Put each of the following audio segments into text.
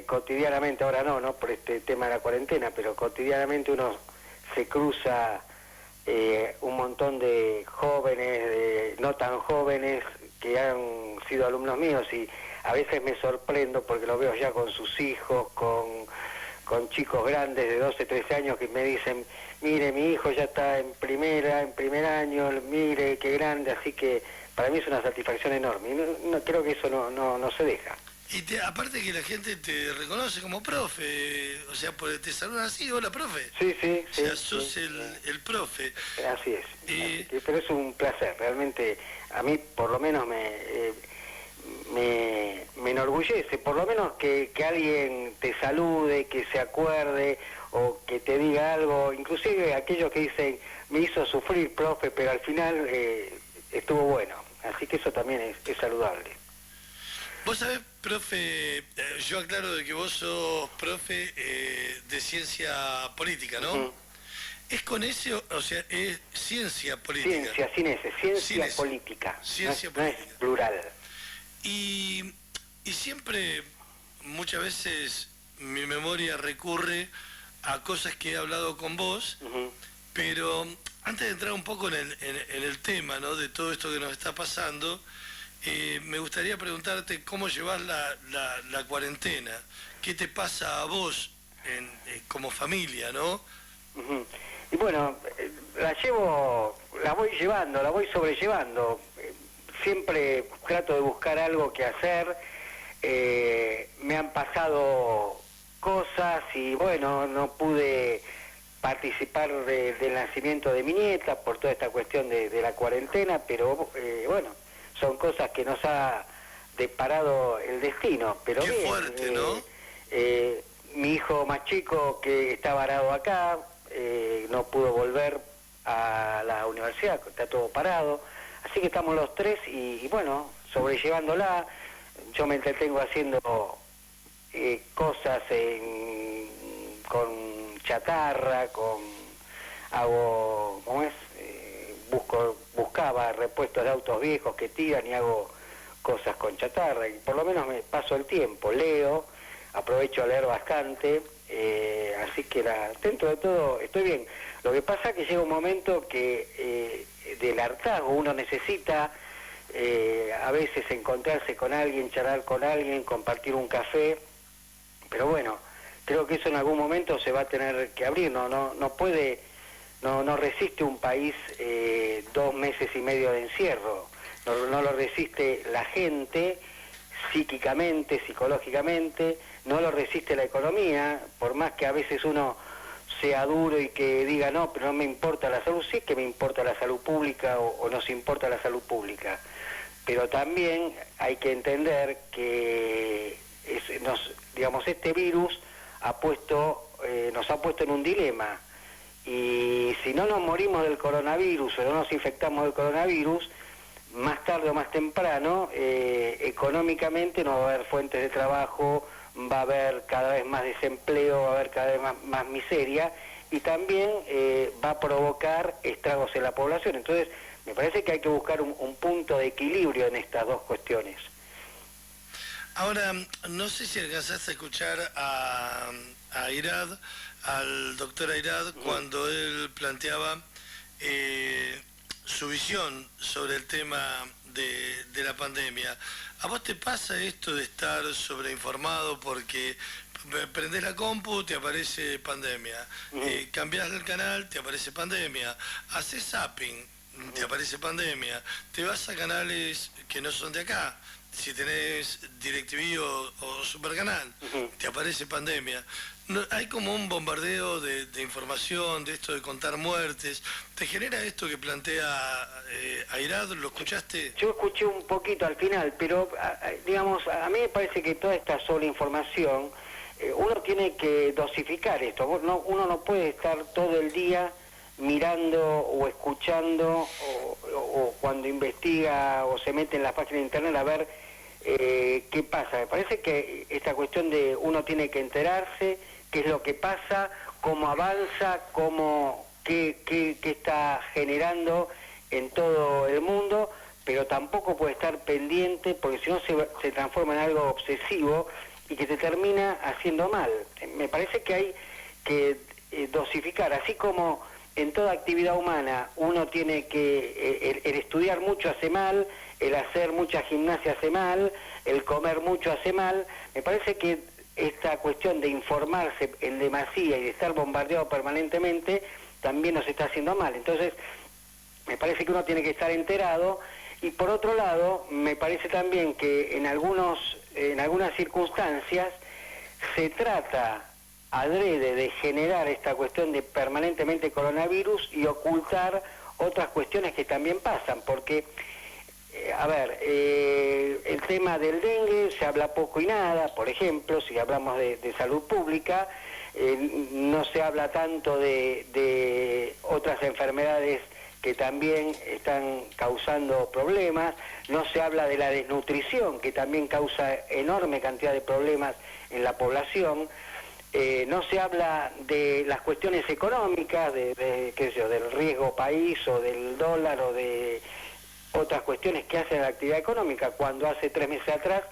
cotidianamente, ahora no por este tema de la cuarentena, pero cotidianamente uno se cruza un montón de jóvenes, de no tan jóvenes, que han sido alumnos míos, y a veces me sorprendo porque los veo ya con sus hijos, con chicos grandes de 12, 13 años que me dicen, mire, mi hijo ya está en primer año, mire, qué grande, así que para mí es una satisfacción enorme, y no creo que eso no se deja. Y aparte que la gente te reconoce como profe, o sea, te saludan así, hola profe. Sí. O sea, sos el profe. Así es. Pero es un placer, realmente a mí por lo menos me enorgullece, por lo menos que alguien te salude, que se acuerde o que te diga algo, inclusive aquellos que dicen, me hizo sufrir profe, pero al final estuvo bueno, así que eso también es saludable. Vos sabés, profe, yo aclaro de que vos sos profe de ciencia política, ¿no? Uh-huh. ¿Es con ese, o sea, es ciencia política? Ciencia, sin ese, ciencia política. Ciencia política. No es plural. Y siempre, muchas veces, mi memoria recurre a cosas que he hablado con vos, uh-huh. Pero antes de entrar un poco en el tema, ¿no?, de todo esto que nos está pasando, me gustaría preguntarte cómo llevas la cuarentena, qué te pasa a vos como familia, ¿no? Uh-huh. Y bueno, la voy sobrellevando, siempre trato de buscar algo que hacer, me han pasado cosas y bueno, no pude participar del nacimiento de mi nieta por toda esta cuestión de la cuarentena, pero bueno, son cosas que nos ha deparado el destino, pero qué bien, fuerte, ¿no? Mi hijo más chico, que está varado acá, no pudo volver a la universidad, está todo parado, así que estamos los tres y bueno, sobrellevándola. Yo me entretengo haciendo cosas con chatarra, hago, ¿cómo es? Buscaba repuestos de autos viejos que tiran y hago cosas con chatarra, y por lo menos me paso el tiempo, leo, aprovecho a leer bastante, así que dentro de todo estoy bien. Lo que pasa es que llega un momento que del hartazgo uno necesita a veces encontrarse con alguien, charlar con alguien, compartir un café, pero bueno, creo que eso en algún momento se va a tener que abrir, no resiste un país 2 meses y medio de encierro, no lo resiste la gente psíquicamente, psicológicamente, no lo resiste la economía, por más que a veces uno sea duro y que diga no, pero no me importa la salud, sí que me importa la salud pública o nos importa la salud pública, pero también hay que entender que este virus nos ha puesto en un dilema, y si no nos morimos del coronavirus o no nos infectamos del coronavirus, más tarde o más temprano, económicamente no va a haber fuentes de trabajo, va a haber cada vez más desempleo, va a haber cada vez más miseria, y también va a provocar estragos en la población. Entonces, me parece que hay que buscar un punto de equilibrio en estas dos cuestiones. Ahora, no sé si alcanzaste a escuchar a Airad, al doctor Airad, cuando él planteaba su visión sobre el tema de la pandemia. ¿A vos te pasa esto de estar sobreinformado porque prendés la compu, te aparece pandemia, cambiás el canal, te aparece pandemia, haces zapping, te aparece pandemia, te vas a canales que no son de acá, si tenés DirecTV o Supercanal, te aparece pandemia? No, hay como un bombardeo de información, de esto de contar muertes. ¿Te genera esto que plantea Airad? ¿Lo escuchaste? Yo escuché un poquito al final, pero digamos, a mí me parece que toda esta sobreinformación, uno tiene que dosificar esto. Uno no puede estar todo el día mirando o escuchando o cuando investiga o se mete en la página de internet a ver qué pasa. Me parece que esta cuestión de uno tiene que enterarse qué es lo que pasa, cómo avanza, qué está generando en todo el mundo, pero tampoco puede estar pendiente, porque si no se transforma en algo obsesivo y que te termina haciendo mal. Me parece que hay que dosificar, así como en toda actividad humana uno tiene que, el estudiar mucho hace mal, el hacer mucha gimnasia hace mal, el comer mucho hace mal. Me parece que esta cuestión de informarse en demasía y de estar bombardeado permanentemente también nos está haciendo mal. Entonces, me parece que uno tiene que estar enterado, y por otro lado, me parece también que en algunas circunstancias se trata adrede de generar esta cuestión de permanentemente coronavirus y ocultar otras cuestiones que también pasan, porque el tema del dengue se habla poco y nada, por ejemplo, si hablamos de salud pública, no se habla tanto de otras enfermedades que también están causando problemas, no se habla de la desnutrición, que también causa enorme cantidad de problemas en la población, no se habla de las cuestiones económicas, qué sé yo, del riesgo país o del dólar o de otras cuestiones que hacen la actividad económica, cuando hace 3 meses atrás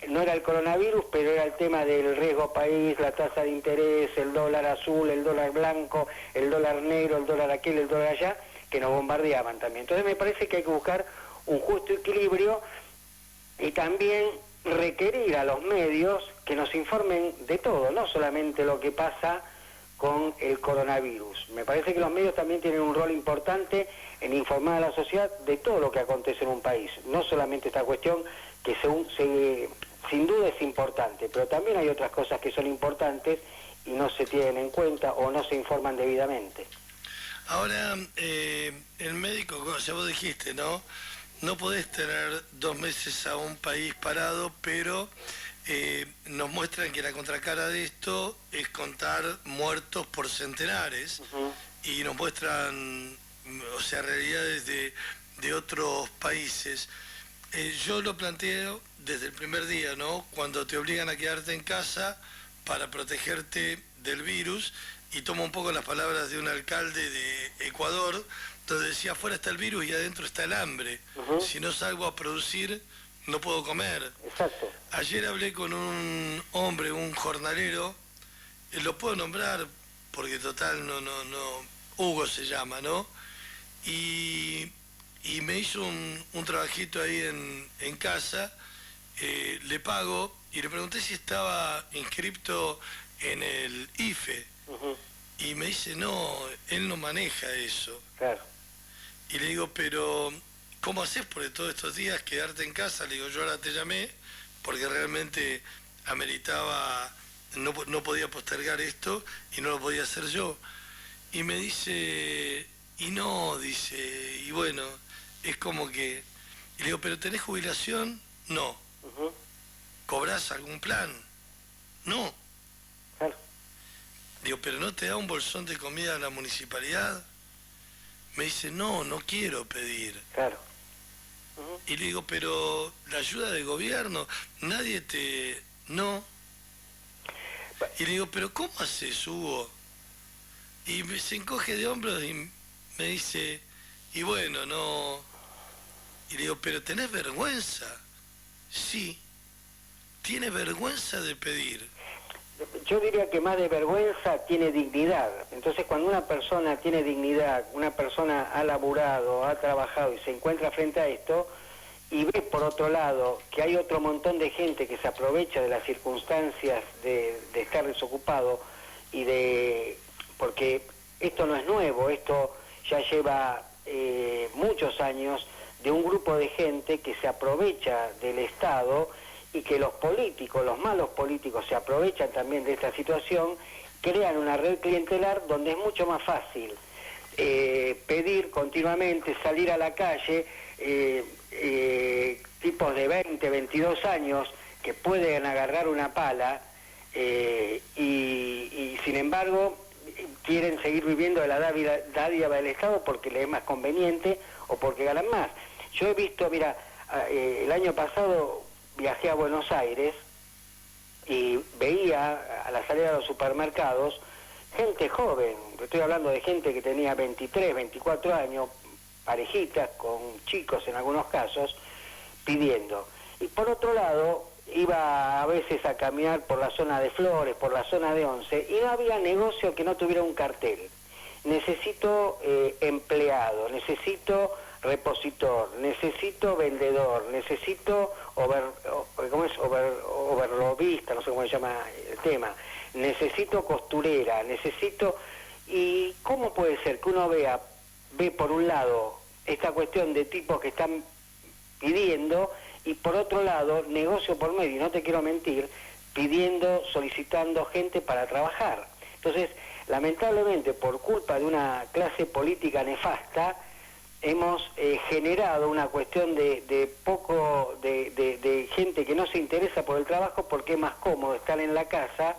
no era el coronavirus, pero era el tema del riesgo país, la tasa de interés, el dólar azul, el dólar blanco, el dólar negro, el dólar aquel, el dólar allá, que nos bombardeaban también. Entonces me parece que hay que buscar un justo equilibrio y también requerir a los medios que nos informen de todo, no solamente lo que pasa con el coronavirus. Me parece que los medios también tienen un rol importante en informar a la sociedad de todo lo que acontece en un país, no solamente esta cuestión que sin duda es importante, pero también hay otras cosas que son importantes y no se tienen en cuenta o no se informan debidamente. Ahora, el médico, ya vos dijiste, ¿no? No podés tener 2 meses a un país parado, pero nos muestran que la contracara de esto es contar muertos por centenares, y nos muestran, o sea, realidades de otros países. Yo lo planteo desde el primer día, ¿no? Cuando te obligan a quedarte en casa para protegerte del virus, y tomo un poco las palabras de un alcalde de Ecuador, donde decía: afuera está el virus y adentro está el hambre. Si no salgo a producir, no puedo comer. Exacto. Ayer hablé con un hombre, un jornalero, lo puedo nombrar porque total no, Hugo se llama, ¿no? Y me hizo un trabajito ahí en casa, le pago, y le pregunté si estaba inscripto en el IFE, y me dice: no, él no maneja eso. Claro. Y le digo: pero ¿cómo haces por todos estos días quedarte en casa? Le digo: yo ahora te llamé porque realmente ameritaba, no podía postergar esto y no lo podía hacer yo. Y me dice: y no, dice, y bueno, es como que... Y le digo: ¿pero tenés jubilación? No. ¿Cobrás algún plan? No. Claro. Digo: ¿pero no te da un bolsón de comida a la municipalidad? Me dice: no, no quiero pedir. Claro. Y le digo: pero la ayuda del gobierno, nadie no. Y le digo: pero ¿cómo haces, Hugo? Y se encoge de hombros y me dice: y bueno, no. Y le digo: pero ¿tenés vergüenza? Sí. Tiene vergüenza de pedir. Yo diría que más de vergüenza tiene dignidad. Entonces, cuando una persona tiene dignidad, una persona ha laburado, ha trabajado y se encuentra frente a esto, y ve por otro lado que hay otro montón de gente que se aprovecha de las circunstancias de estar desocupado porque esto no es nuevo, esto ya lleva muchos años, de un grupo de gente que se aprovecha del Estado, y que los políticos, los malos políticos, se aprovechan también de esta situación, crean una red clientelar donde es mucho más fácil pedir continuamente, salir a la calle, tipos de 20, 22 años que pueden agarrar una pala y sin embargo quieren seguir viviendo de la dádiva del Estado porque les es más conveniente o porque ganan más. Yo he visto, mira, el año pasado viajé a Buenos Aires y veía a la salida de los supermercados gente joven, estoy hablando de gente que tenía 23, 24 años, parejitas con chicos en algunos casos, pidiendo. Y por otro lado, iba a veces a caminar por la zona de Flores, por la zona de Once, y no había negocio que no tuviera un cartel. Necesito empleado, necesito repositor, necesito vendedor, necesito overlobista, no sé cómo se llama el tema, necesito costurera, necesito... ¿Y cómo puede ser que uno ve por un lado esta cuestión de tipos que están pidiendo y por otro lado negocio por medio, y no te quiero mentir, pidiendo, solicitando gente para trabajar? Entonces, lamentablemente, por culpa de una clase política nefasta, hemos generado una cuestión de gente que no se interesa por el trabajo porque es más cómodo estar en la casa,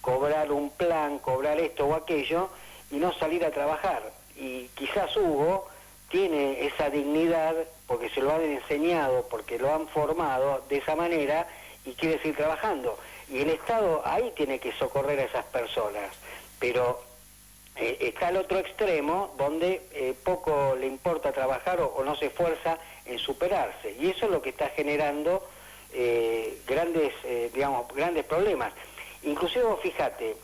cobrar un plan, cobrar esto o aquello y no salir a trabajar. Y quizás Hugo tiene esa dignidad porque se lo han enseñado, porque lo han formado de esa manera y quiere seguir trabajando. Y el Estado ahí tiene que socorrer a esas personas. Pero está el otro extremo donde poco le importa trabajar o no se esfuerza en superarse. Y eso es lo que está generando grandes problemas. Inclusive, fíjate,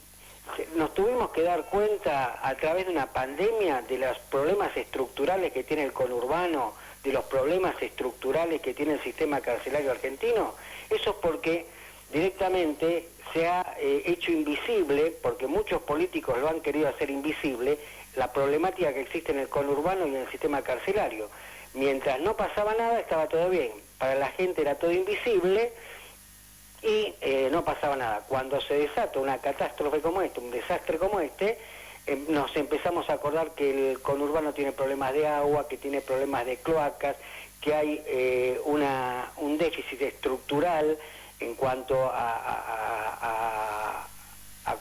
nos tuvimos que dar cuenta a través de una pandemia de los problemas estructurales que tiene el conurbano, de los problemas estructurales que tiene el sistema carcelario argentino. Eso es porque directamente se ha hecho invisible, porque muchos políticos lo han querido hacer invisible, la problemática que existe en el conurbano y en el sistema carcelario. Mientras no pasaba nada, estaba todo bien. Para la gente era todo invisible y no pasaba nada. Cuando se desata una catástrofe como esta, un desastre como este, nos empezamos a acordar que el conurbano tiene problemas de agua, que tiene problemas de cloacas, que hay un déficit estructural en cuanto a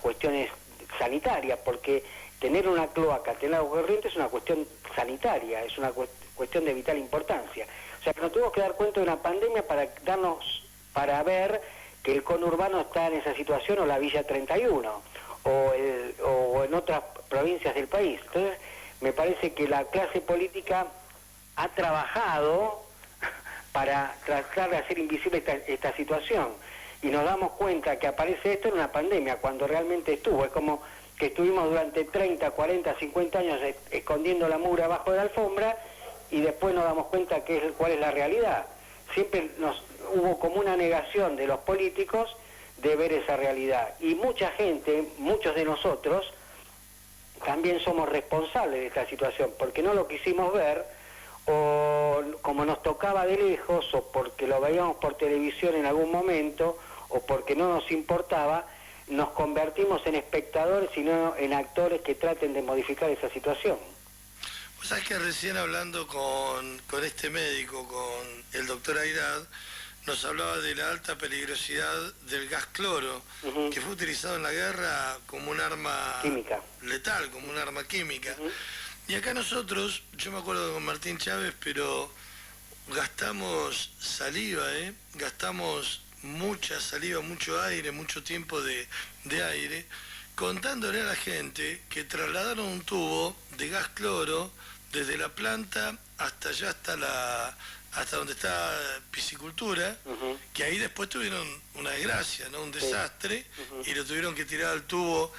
cuestiones sanitarias, porque tener una cloaca, tener agua corriente es una cuestión sanitaria, es una cuestión de vital importancia. O sea, que nos tuvimos que dar cuenta de una pandemia para ver que el conurbano está en esa situación, o la Villa 31, o en otras provincias del país. Entonces, me parece que la clase política ha trabajado para tratar de hacer invisible esta situación. Y nos damos cuenta que aparece esto en una pandemia, cuando realmente estuvo. Es como que estuvimos durante 30, 40, 50 años escondiendo la mugre abajo de la alfombra y después nos damos cuenta cuál es la realidad. Siempre hubo como una negación de los políticos de ver esa realidad. Y mucha gente, muchos de nosotros, también somos responsables de esta situación, porque no lo quisimos ver, o como nos tocaba de lejos, o porque lo veíamos por televisión en algún momento, o porque no nos importaba, nos convertimos en espectadores y no en actores que traten de modificar esa situación. Vos sabés que recién hablando con este médico, con el doctor Airad, nos hablaba de la alta peligrosidad del gas cloro, que fue utilizado en la guerra como un arma química letal, como un arma química. Y acá nosotros, yo me acuerdo con Martín Chávez, pero gastamos saliva, gastamos mucha saliva, mucho aire, mucho tiempo de aire, contándole a la gente que trasladaron un tubo de gas cloro desde la planta hasta allá, hasta donde está piscicultura, que ahí después tuvieron una desgracia, ¿no? Un desastre, y lo tuvieron que tirar al tubo.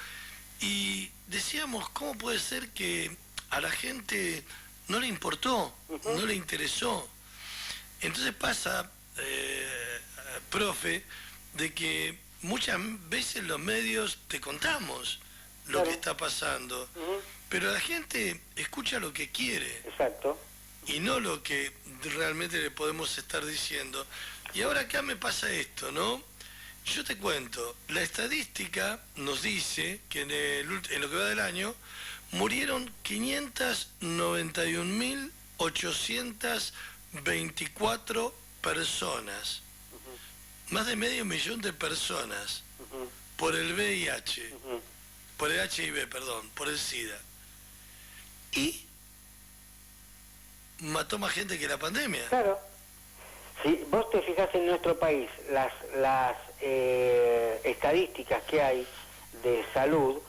Y decíamos, ¿cómo puede ser que a la gente no le importó, no le interesó? Entonces pasa, profe, de que muchas veces los medios te contamos lo que está pasando, pero la gente escucha lo que quiere. Exacto. Y no lo que realmente le podemos estar diciendo. Y ahora acá me pasa esto, ¿no? Yo te cuento, la estadística nos dice que en lo que va del año murieron 591.824 personas, más de 500.000 de personas, por el VIH, por el HIV, perdón, por el SIDA. Y mató más gente que la pandemia. Claro. Si vos te fijas en nuestro país, las estadísticas que hay de salud,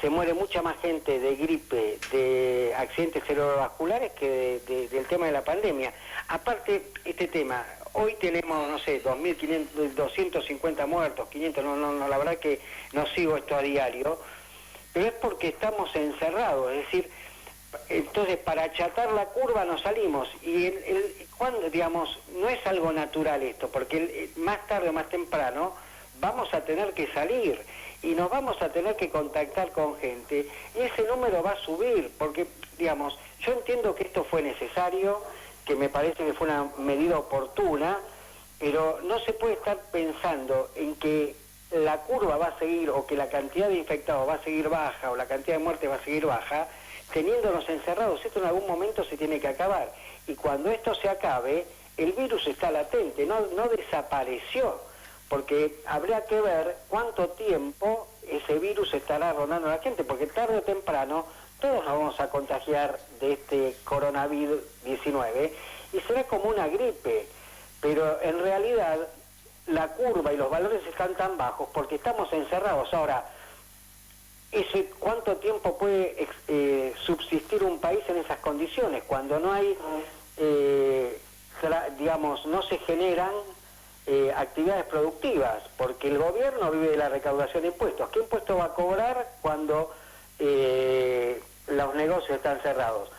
se muere mucha más gente de gripe, de accidentes cerebrovasculares que del tema de la pandemia. Aparte, este tema, hoy tenemos, no sé, 2.500, 250 muertos, 500, no, la verdad que no sigo esto a diario, pero es porque estamos encerrados, es decir, entonces para achatar la curva nos salimos, y cuando, digamos, no es algo natural esto, porque más tarde o más temprano vamos a tener que salir, y nos vamos a tener que contactar con gente, y ese número va a subir, porque, digamos, yo entiendo que esto fue necesario, que me parece que fue una medida oportuna, pero no se puede estar pensando en que la curva va a seguir, o que la cantidad de infectados va a seguir baja, o la cantidad de muertes va a seguir baja, teniéndonos encerrados. Esto en algún momento se tiene que acabar, y cuando esto se acabe, el virus está latente, no desapareció, porque habría que ver cuánto tiempo ese virus estará rondando a la gente, porque tarde o temprano todos nos vamos a contagiar de este coronavirus 19 y será como una gripe, pero en realidad la curva y los valores están tan bajos porque estamos encerrados. Ahora, ¿cuánto tiempo puede subsistir un país en esas condiciones? Cuando no hay, digamos, no se generan actividades productivas, porque el gobierno vive de la recaudación de impuestos. ¿Qué impuesto va a cobrar cuando los negocios están cerrados?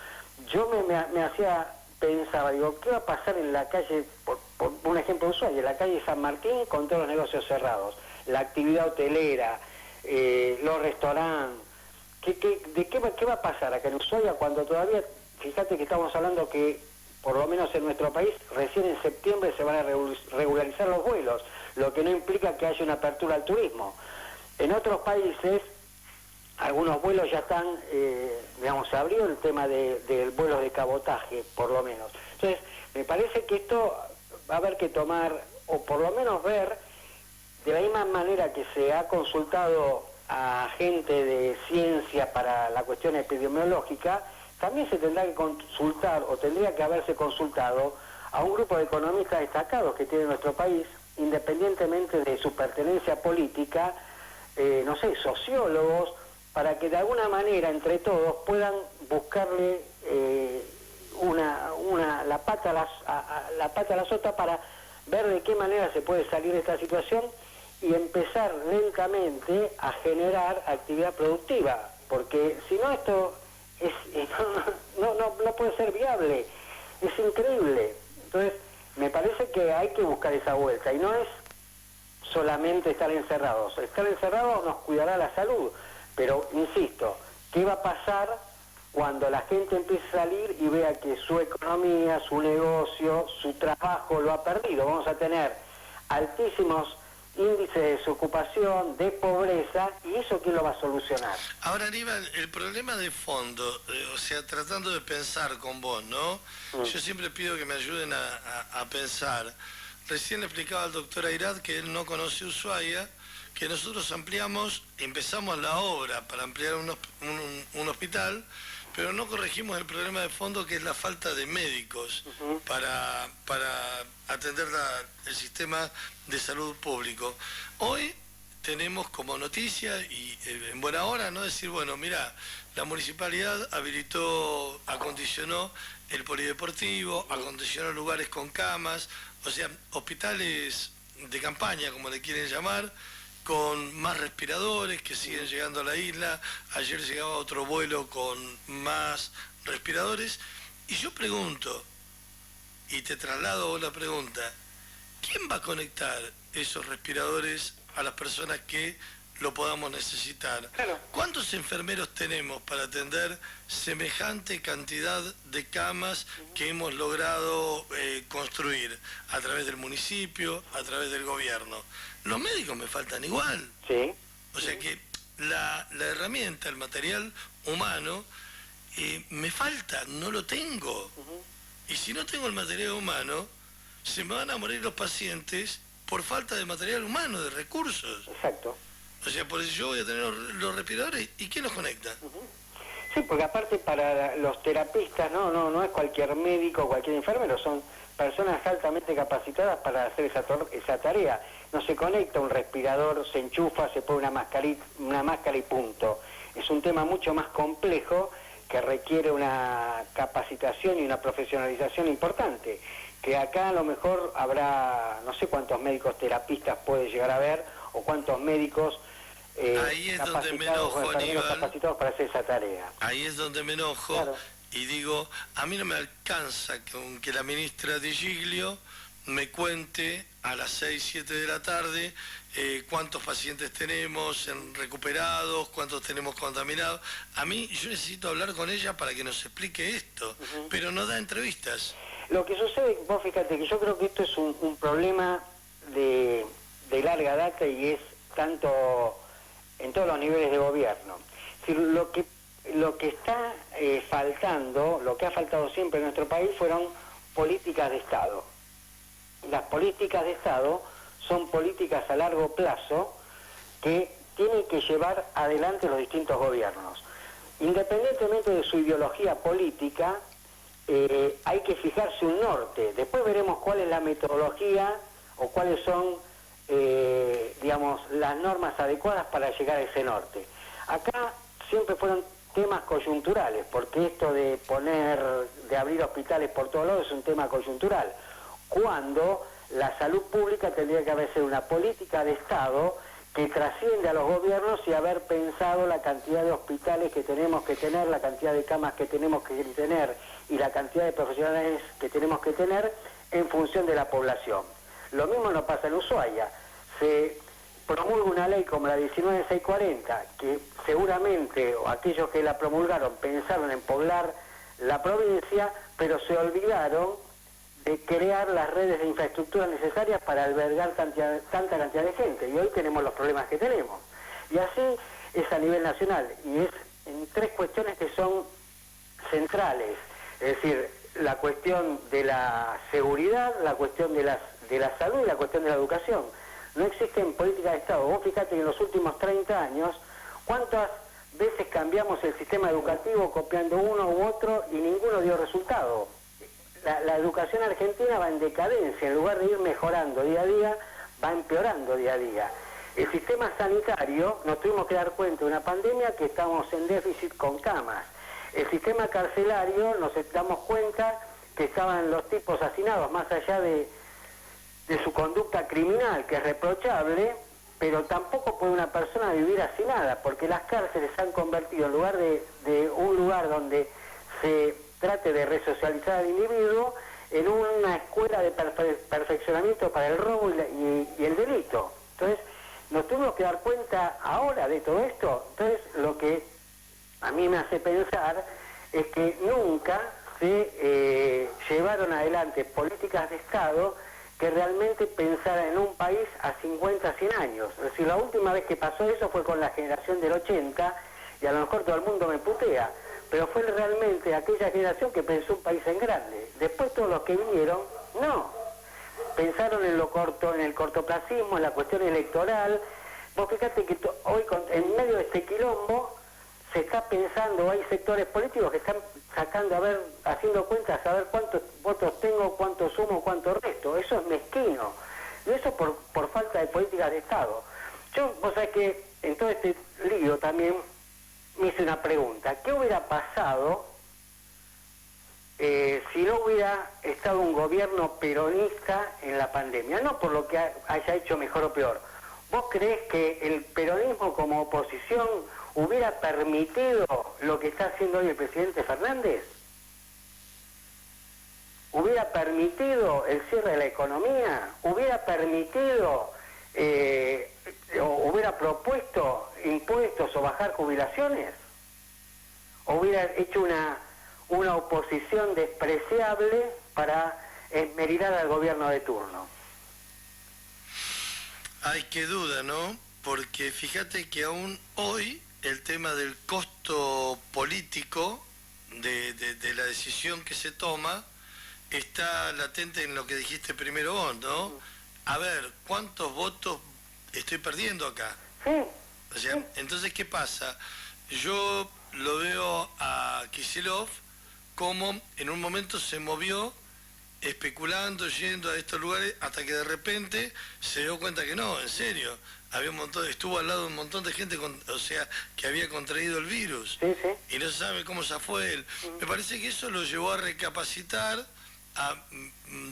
Yo me hacía pensar, digo, ¿qué va a pasar en la calle, por un ejemplo de Ushuaia, en la calle San Martín con todos los negocios cerrados, la actividad hotelera, los restaurantes? ¿Qué va a pasar acá en Ushuaia cuando todavía, fíjate que estamos hablando que por lo menos en nuestro país recién en septiembre se van a regularizar los vuelos, lo que no implica que haya una apertura al turismo? En otros países algunos vuelos ya están, digamos, se abrió el tema del vuelo de cabotaje, por lo menos. Entonces, me parece que esto va a haber que tomar, o por lo menos ver, de la misma manera que se ha consultado a gente de ciencia para la cuestión epidemiológica, también se tendrá que consultar, o tendría que haberse consultado, a un grupo de economistas destacados que tiene nuestro país, independientemente de su pertenencia política, no sé, sociólogos, para que de alguna manera entre todos puedan buscarle la pata a la sota para ver de qué manera se puede salir de esta situación y empezar lentamente a generar actividad productiva, porque si no esto no puede ser viable, es increíble. Entonces me parece que hay que buscar esa vuelta, y no es solamente estar encerrados nos cuidará la salud, pero insisto, ¿qué va a pasar cuando la gente empiece a salir y vea que su economía, su negocio, su trabajo lo ha perdido? Vamos a tener altísimos índices de desocupación, de pobreza, y eso ¿quién lo va a solucionar? Ahora, Aníbal, el problema de fondo, o sea, tratando de pensar con vos, ¿no? Yo siempre pido que me ayuden a pensar. Recién le explicaba al doctor Airad que él no conoce Ushuaia, que nosotros empezamos la obra para ampliar un hospital, pero no corregimos el problema de fondo, que es la falta de médicos para atender el sistema de salud público. Hoy tenemos como noticia, y en buena hora, ¿no? Decir, bueno, mira, la municipalidad acondicionó el polideportivo, acondicionó lugares con camas, o sea, hospitales de campaña, como le quieren llamar, con más respiradores que siguen llegando a la isla. Ayer llegaba otro vuelo con más respiradores. Y yo pregunto, y te traslado la pregunta, ¿quién va a conectar esos respiradores a las personas que lo podamos necesitar? Claro. ¿Cuántos enfermeros tenemos para atender semejante cantidad de camas que hemos logrado construir a través del municipio, a través del gobierno? Los médicos me faltan igual. Sí. O sea que la herramienta, el material humano, me falta, no lo tengo. Y si no tengo el material humano, se me van a morir los pacientes por falta de material humano, de recursos. Exacto. O sea, por eso yo voy a tener los respiradores, ¿y quién los conecta? Sí, porque aparte para los terapistas no es cualquier médico o cualquier enfermero, son personas altamente capacitadas para hacer esa tarea. No se conecta un respirador, se enchufa, se pone una máscara y punto. Es un tema mucho más complejo que requiere una capacitación y una profesionalización importante. que acá a lo mejor habrá, no sé cuántos médicos terapistas puede llegar a haber, o cuántos médicos ahí es donde me enojo, Aníbal, capacitados para hacer esa tarea. Ahí es donde me enojo, claro. Y digo, a mí no me alcanza con que la ministra Di Giglio me cuente a las 6, 7 de la tarde cuántos pacientes tenemos recuperados, cuántos tenemos contaminados. A mí, yo necesito hablar con ella para que nos explique esto, pero no da entrevistas. Lo que sucede, vos fíjate que yo creo que esto es un problema de larga data y es tanto en todos los niveles de gobierno. Si lo que está faltando, lo que ha faltado siempre en nuestro país fueron políticas de Estado. Las políticas de Estado son políticas a largo plazo que tienen que llevar adelante los distintos gobiernos. Independientemente de su ideología política, hay que fijarse un norte. Después veremos cuál es la metodología o cuáles son, digamos, las normas adecuadas para llegar a ese norte. Acá siempre fueron temas coyunturales, porque esto de abrir hospitales por todos lados es un tema coyuntural, cuando la salud pública tendría que haber sido una política de Estado que trasciende a los gobiernos y haber pensado la cantidad de hospitales que tenemos que tener, la cantidad de camas que tenemos que tener y la cantidad de profesionales que tenemos que tener en función de la población. Lo mismo no pasa en Ushuaia. Se promulga una ley como la 19640, que seguramente aquellos que la promulgaron pensaron en poblar la provincia, pero se olvidaron de crear las redes de infraestructura necesarias para albergar tanta cantidad de gente, y hoy tenemos los problemas que tenemos. Y así es a nivel nacional, y es en tres cuestiones que son centrales, es decir, la cuestión de la seguridad, la cuestión de la salud y la cuestión de la educación. No existen políticas de Estado. Vos fíjate que en los últimos 30 años, ¿cuántas veces cambiamos el sistema educativo copiando uno u otro y ninguno dio resultado? La educación argentina va en decadencia, en lugar de ir mejorando día a día, va empeorando día a día. El sistema sanitario, nos tuvimos que dar cuenta de una pandemia que estamos en déficit con camas. El sistema carcelario, nos damos cuenta que estaban los tipos hacinados, más allá de su conducta criminal, que es reprochable, pero tampoco puede una persona vivir hacinada, porque las cárceles se han convertido, en lugar de un lugar donde se trate de resocializar al individuo, en una escuela de perfeccionamiento para el robo y el delito. Entonces, nos tuvimos que dar cuenta ahora de todo esto. Entonces, lo que a mí me hace pensar es que nunca se llevaron adelante políticas de Estado que realmente pensaran en un país a 50, 100 años. Es decir, la última vez que pasó eso fue con la generación del 80, y a lo mejor todo el mundo me putea, pero fue realmente aquella generación que pensó un país en grande. Después todos los que vinieron, no. Pensaron en lo corto, en el cortoplacismo, en la cuestión electoral. Vos fíjate que hoy, en medio de este quilombo, se está pensando, hay sectores políticos que están haciendo cuentas, a ver cuántos votos tengo, cuántos sumo, cuántos resto. Eso es mezquino. Y eso por falta de políticas de Estado. Vos sabés que en todo este lío también me hice una pregunta. ¿Qué hubiera pasado si no hubiera estado un gobierno peronista en la pandemia? No por lo que haya hecho mejor o peor. ¿Vos creés que el peronismo como oposición hubiera permitido lo que está haciendo hoy el presidente Fernández? ¿Hubiera permitido el cierre de la economía? ¿Hubiera permitido o hubiera propuesto impuestos o bajar jubilaciones? ¿O hubiera hecho una oposición despreciable para esmerar al gobierno de turno? Ay, qué duda, ¿no? Porque fíjate que aún hoy el tema del costo político de la decisión que se toma está latente en lo que dijiste primero vos, ¿no? A ver, ¿cuántos votos estoy perdiendo acá? Sí. O sea, entonces, ¿qué pasa? Yo lo veo a Kicillof como en un momento se movió especulando, yendo a estos lugares, hasta que de repente se dio cuenta que no, en serio, había estuvo al lado de un montón de gente, que había contraído el virus, sí, sí. Y no se sabe cómo se fue él. Me parece que eso lo llevó a recapacitar,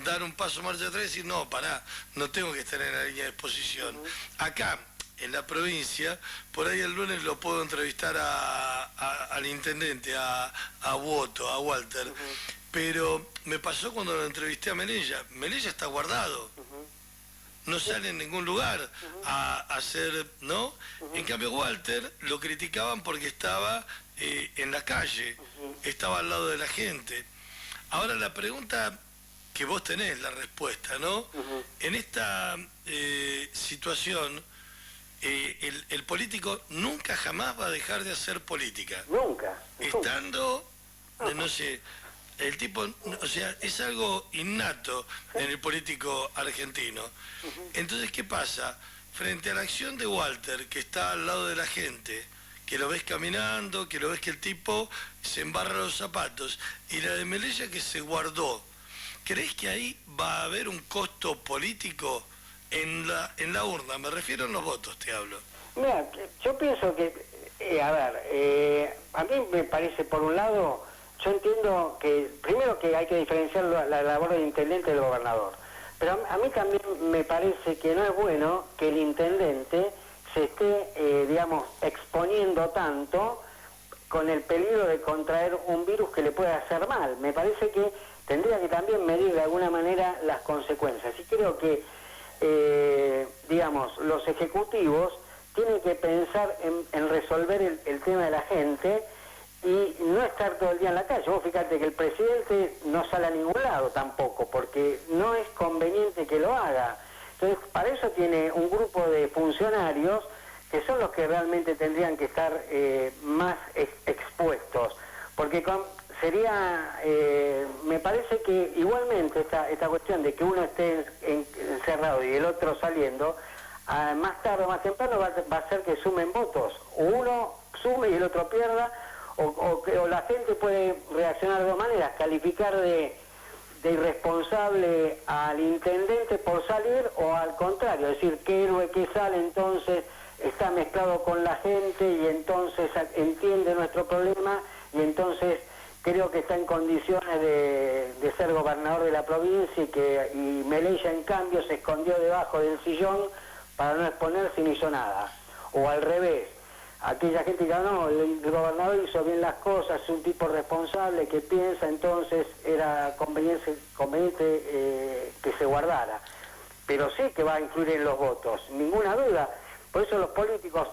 dar un paso marcha atrás y decir, no, pará, no tengo que estar en la línea de exposición. Acá, en la provincia, por ahí el lunes lo puedo entrevistar al intendente, a Woto, a Walter, pero me pasó cuando lo entrevisté a Melella. Melella está guardado, no sale en ningún lugar a hacer, ¿no? En cambio Walter lo criticaban porque estaba en la calle, estaba al lado de la gente. Ahora la pregunta que vos tenés la respuesta, ¿no? En esta situación, el político nunca jamás va a dejar de hacer política. Nunca. Estando, no sé, el tipo, o sea, es algo innato en el político argentino. Entonces, ¿qué pasa? Frente a la acción de Walter, que está al lado de la gente, que lo ves caminando, que lo ves que el tipo se embarra los zapatos, y la de Melella que se guardó, ¿crees que ahí va a haber un costo político en la urna? Me refiero en los votos, te hablo. Mira, yo pienso que, a mí me parece, por un lado, yo entiendo que, primero que hay que diferenciar la labor del intendente del gobernador, pero a mí también me parece que no es bueno que el intendente se esté, digamos, exponiendo tanto con el peligro de contraer un virus que le puede hacer mal. Me parece que tendría que también medir de alguna manera las consecuencias. Y creo que, digamos, los ejecutivos tienen que pensar en resolver el tema de la gente y no estar todo el día en la calle. Vos fíjate que el presidente no sale a ningún lado tampoco, porque no es conveniente que lo haga. Entonces, para eso tiene un grupo de funcionarios que son los que realmente tendrían que estar más expuestos, porque sería, me parece que igualmente esta cuestión de que uno esté encerrado y el otro saliendo, más tarde o más temprano va a hacer que sumen votos, o uno sume y el otro pierda, o la gente puede reaccionar de dos maneras, calificar de irresponsable al intendente por salir, o al contrario, es decir, qué héroe que sale, entonces está mezclado con la gente y entonces entiende nuestro problema y entonces creo que está en condiciones de ser gobernador de la provincia, y Melella en cambio se escondió debajo del sillón para no exponerse y no hizo nada. O al revés, aquella gente que no, el gobernador hizo bien las cosas, es un tipo responsable que piensa, entonces era conveniente que se guardara. Pero sí que va a influir en los votos, ninguna duda. Por eso los políticos,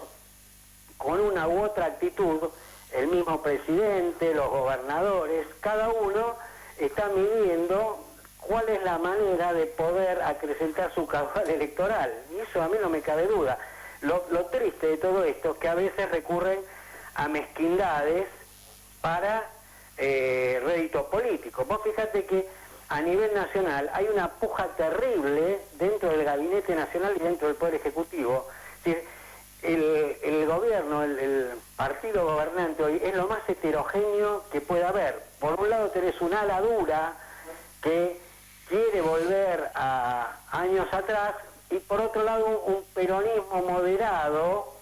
con una u otra actitud, el mismo presidente, los gobernadores, cada uno está midiendo cuál es la manera de poder acrecentar su caudal electoral. Y eso a mí no me cabe duda. Lo triste de todo esto es que a veces recurren a mezquindades para réditos políticos. Vos fíjate que a nivel nacional hay una puja terrible dentro del Gabinete Nacional y dentro del Poder Ejecutivo. Es decir, el gobierno, el partido gobernante hoy es lo más heterogéneo que puede haber. Por un lado tenés un ala dura que quiere volver a años atrás, y por otro lado un peronismo moderado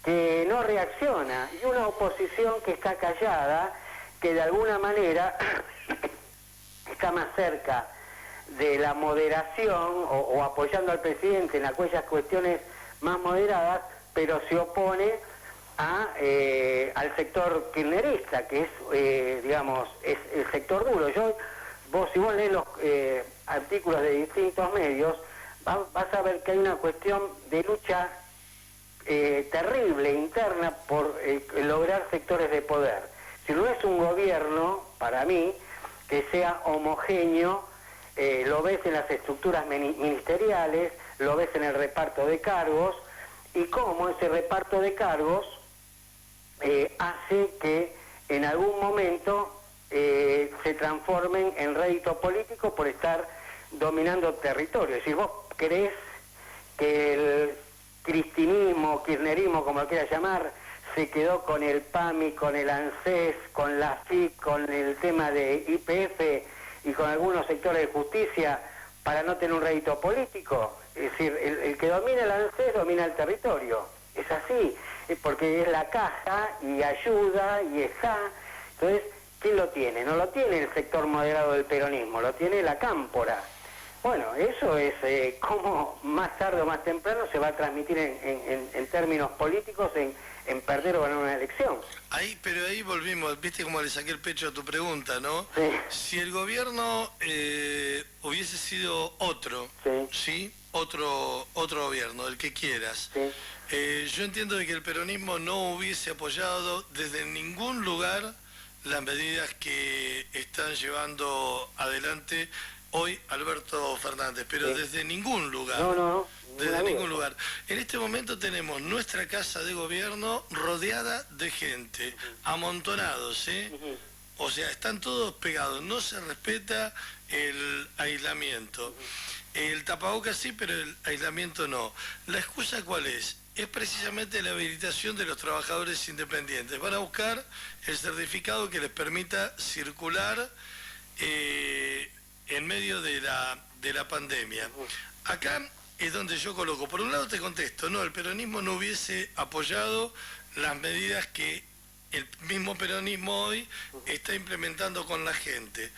que no reacciona, y una oposición que está callada, que de alguna manera está más cerca de la moderación o apoyando al presidente en aquellas cuestiones más moderadas, pero se opone al sector kirchnerista, que es, digamos, es el sector duro. Si vos lees los artículos de distintos medios, vas a ver que hay una cuestión de lucha terrible, interna, por lograr sectores de poder. Si no es un gobierno, para mí, que sea homogéneo, lo ves en las estructuras ministeriales, lo ves en el reparto de cargos, y cómo ese reparto de cargos hace que en algún momento se transformen en rédito político por estar dominando territorio. Si vos crees que el cristinismo, kirchnerismo, como lo quieras llamar, se quedó con el PAMI, con el ANSES, con la FIC, con el tema de YPF y con algunos sectores de justicia para no tener un rédito político, es decir, el que domina el ANSES domina el territorio. Es así, porque es la caja y ayuda y está. Entonces, ¿quién lo tiene? No lo tiene el sector moderado del peronismo, lo tiene la cámpora. Bueno, eso es como más tarde o más temprano se va a transmitir en términos políticos en perder o ganar una elección. Pero ahí volvimos, viste cómo le saqué el pecho a tu pregunta, ¿no? Sí. Si el gobierno hubiese sido otro, ¿sí? Otro gobierno, el que quieras. Sí. Yo entiendo de que el peronismo no hubiese apoyado desde ningún lugar las medidas que están llevando adelante hoy Alberto Fernández, pero desde ningún lugar. No. Desde ningún lugar. En este momento tenemos nuestra casa de gobierno rodeada de gente, amontonados, O sea, están todos pegados, no se respeta el aislamiento. El tapabocas sí, pero el aislamiento no. ¿La excusa cuál es? Es precisamente la habilitación de los trabajadores independientes. Van a buscar el certificado que les permita circular en medio de la pandemia. Acá es donde yo coloco. Por un lado te contesto, no, el peronismo no hubiese apoyado las medidas que el mismo peronismo hoy está implementando con la gente.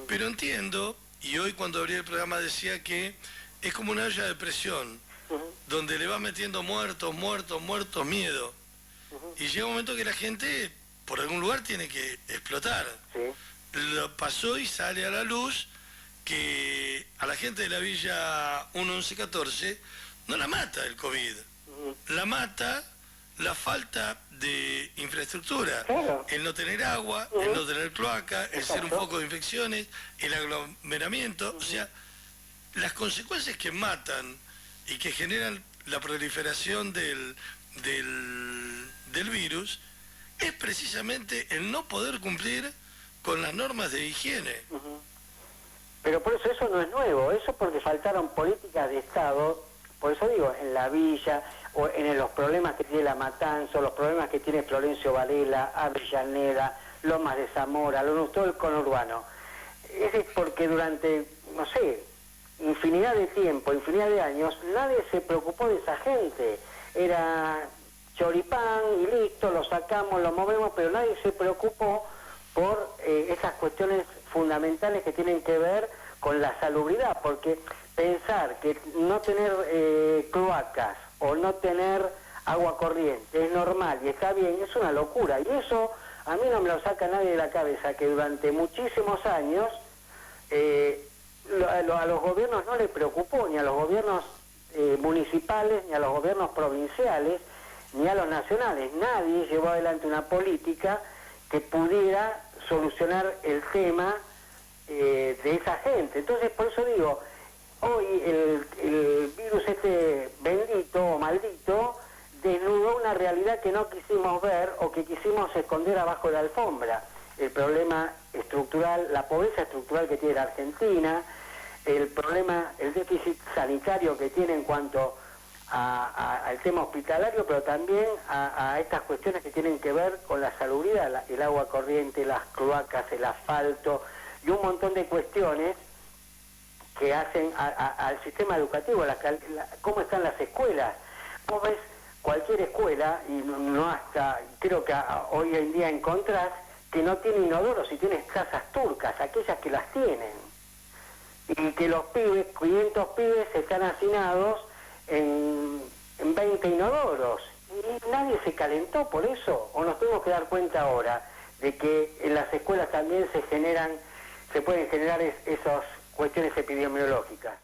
Pero entiendo, y hoy cuando abrí el programa decía que es como una olla de presión, donde le va metiendo muertos, miedo. Y llega un momento que la gente, por algún lugar, tiene que explotar. Lo pasó y sale a la luz que a la gente de la Villa 1114 no la mata el COVID, la mata la falta de infraestructura, el no tener agua, el no tener cloaca, el ser un foco de infecciones, el aglomeramiento, o sea, las consecuencias que matan y que generan la proliferación del virus es precisamente el no poder cumplir con las normas de higiene. Pero por eso no es nuevo, eso porque faltaron políticas de Estado, por eso digo, en la Villa, o en los problemas que tiene La Matanza, los problemas que tiene Florencio Varela, Avellaneda, Lomas de Zamora, todo el conurbano. Es porque durante, no sé, infinidad de tiempo, infinidad de años, nadie se preocupó de esa gente. Era choripán y listo, lo sacamos, lo movemos, pero nadie se preocupó por esas cuestiones fundamentales que tienen que ver con la salubridad, porque pensar que no tener cloacas o no tener agua corriente es normal y está bien, es una locura, y eso a mí no me lo saca nadie de la cabeza, que durante muchísimos años a los gobiernos no les preocupó, ni a los gobiernos municipales, ni a los gobiernos provinciales, ni a los nacionales. Nadie llevó adelante una política que pudiera solucionar el tema de esa gente. Entonces, por eso digo, hoy el virus este bendito o maldito desnudó una realidad que no quisimos ver o que quisimos esconder abajo de la alfombra. El problema estructural, la pobreza estructural que tiene la Argentina, el problema, el déficit sanitario que tiene en cuanto al tema hospitalario, pero también a estas cuestiones que tienen que ver con la salubridad, el agua corriente, las cloacas, el asfalto y un montón de cuestiones que hacen al sistema educativo, cómo están las escuelas. Vos ves cualquier escuela, y no hasta, creo que hoy en día encontrás que no tiene inodoros y tiene casas turcas, aquellas que las tienen. Y que los pibes, 500 pibes, están hacinados en 20 inodoros. Y nadie se calentó por eso. ¿O nos tenemos que dar cuenta ahora de que en las escuelas también se pueden generar esas cuestiones epidemiológicas?